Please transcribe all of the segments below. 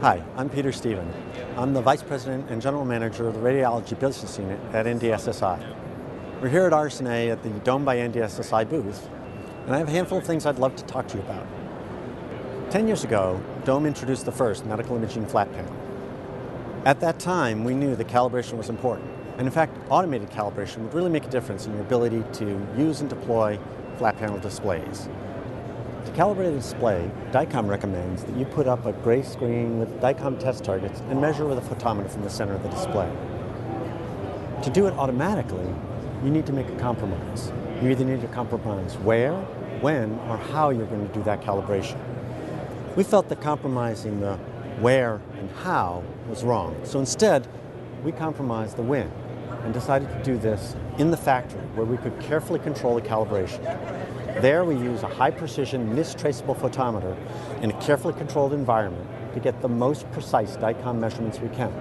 Hi, I'm Peter Stephen. I'm the Vice President and General Manager of the Radiology Business Unit at NDSSI. We're here at RSNA at the Dome by NDSSI booth, and I have a handful of things I'd love to talk to you about. 10 years ago, Dome introduced the first medical imaging flat panel. At that time, we knew that calibration was important, and in fact, automated calibration would really make a difference in your ability to use and deploy flat panel displays. To calibrate a display, DICOM recommends that you put up a gray screen with DICOM test targets and measure with a photometer from the center of the display. To do it automatically, you need to make a compromise. You either need to compromise where, when, or how you're going to do that calibration. We felt that compromising the where and how was wrong, so instead we compromised the when and decided to do this in the factory where we could carefully control the calibration. There we use a high-precision, mistraceable photometer in a carefully controlled environment to get the most precise DICOM measurements we can.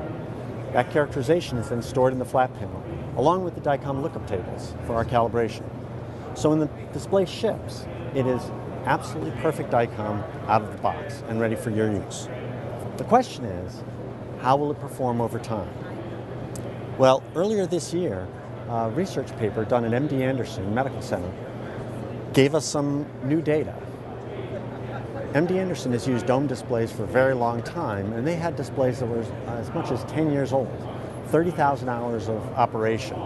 That characterization is then stored in the flat panel, along with the DICOM lookup tables for our calibration. So when the display ships, it is absolutely perfect DICOM out of the box and ready for your use. The question is, how will it perform over time? Well, earlier this year, a research paper done at MD Anderson Medical Center gave us some new data. MD Anderson has used Dome displays for a very long time, and they had displays that were as much as 10 years old, 30,000 hours of operation.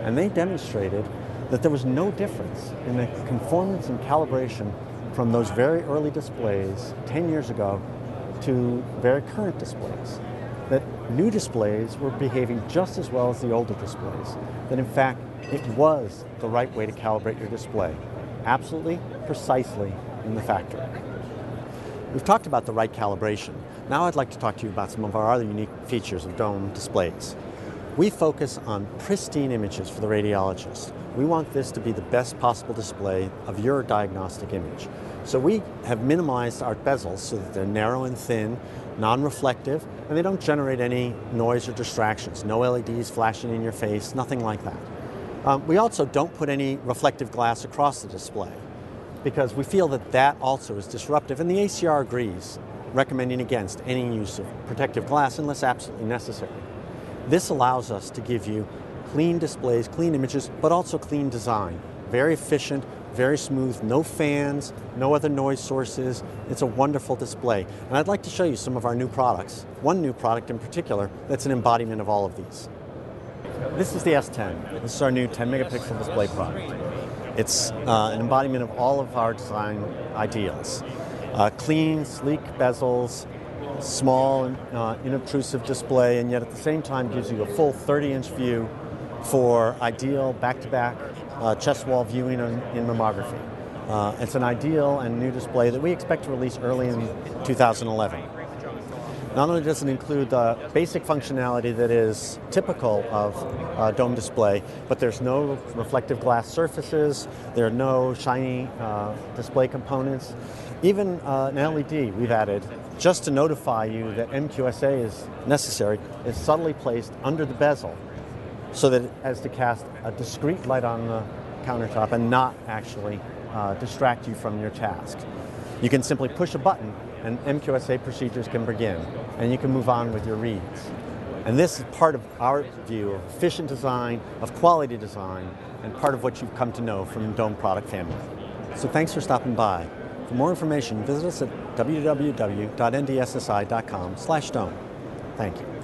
And they demonstrated that there was no difference in the conformance and calibration from those very early displays 10 years ago to very current displays. That new displays were behaving just as well as the older displays. That in fact, it was the right way to calibrate your display. Absolutely, precisely in the factory. We've talked about the right calibration. Now I'd like to talk to you about some of our other unique features of Dome displays. We focus on pristine images for the radiologist. We want this to be the best possible display of your diagnostic image. So we have minimized our bezels so that they're narrow and thin, non-reflective, and they don't generate any noise or distractions. No LEDs flashing in your face, nothing like that. We also don't put any reflective glass across the display because we feel that that also is disruptive, and the ACR agrees, recommending against any use of protective glass unless absolutely necessary. This allows us to give you clean displays, clean images, but also clean design. Very efficient, very smooth, no fans, no other noise sources. It's a wonderful display. And I'd like to show you some of our new products. One new product in particular that's an embodiment of all of these. This is the S10. This is our new 10 megapixel display product. It's an embodiment of all of our design ideals. Clean, sleek bezels, small, inobtrusive display, and yet at the same time gives you a full 30-inch view for ideal back-to-back chest wall viewing in mammography. It's an ideal and new display that we expect to release early in 2011. Not only does it include the basic functionality that is typical of a Dome display, but there's no reflective glass surfaces, there are no shiny display components. Even an LED we've added, just to notify you that MQSA is necessary, is subtly placed under the bezel so that it has to cast a discrete light on the countertop and not actually distract you from your task. You can simply push a button and MQSA procedures can begin, and you can move on with your reads. And this is part of our view of efficient design, of quality design, and part of what you've come to know from the Dome product family. So thanks for stopping by. For more information, visit us at www.ndssi.com/Dome. Thank you.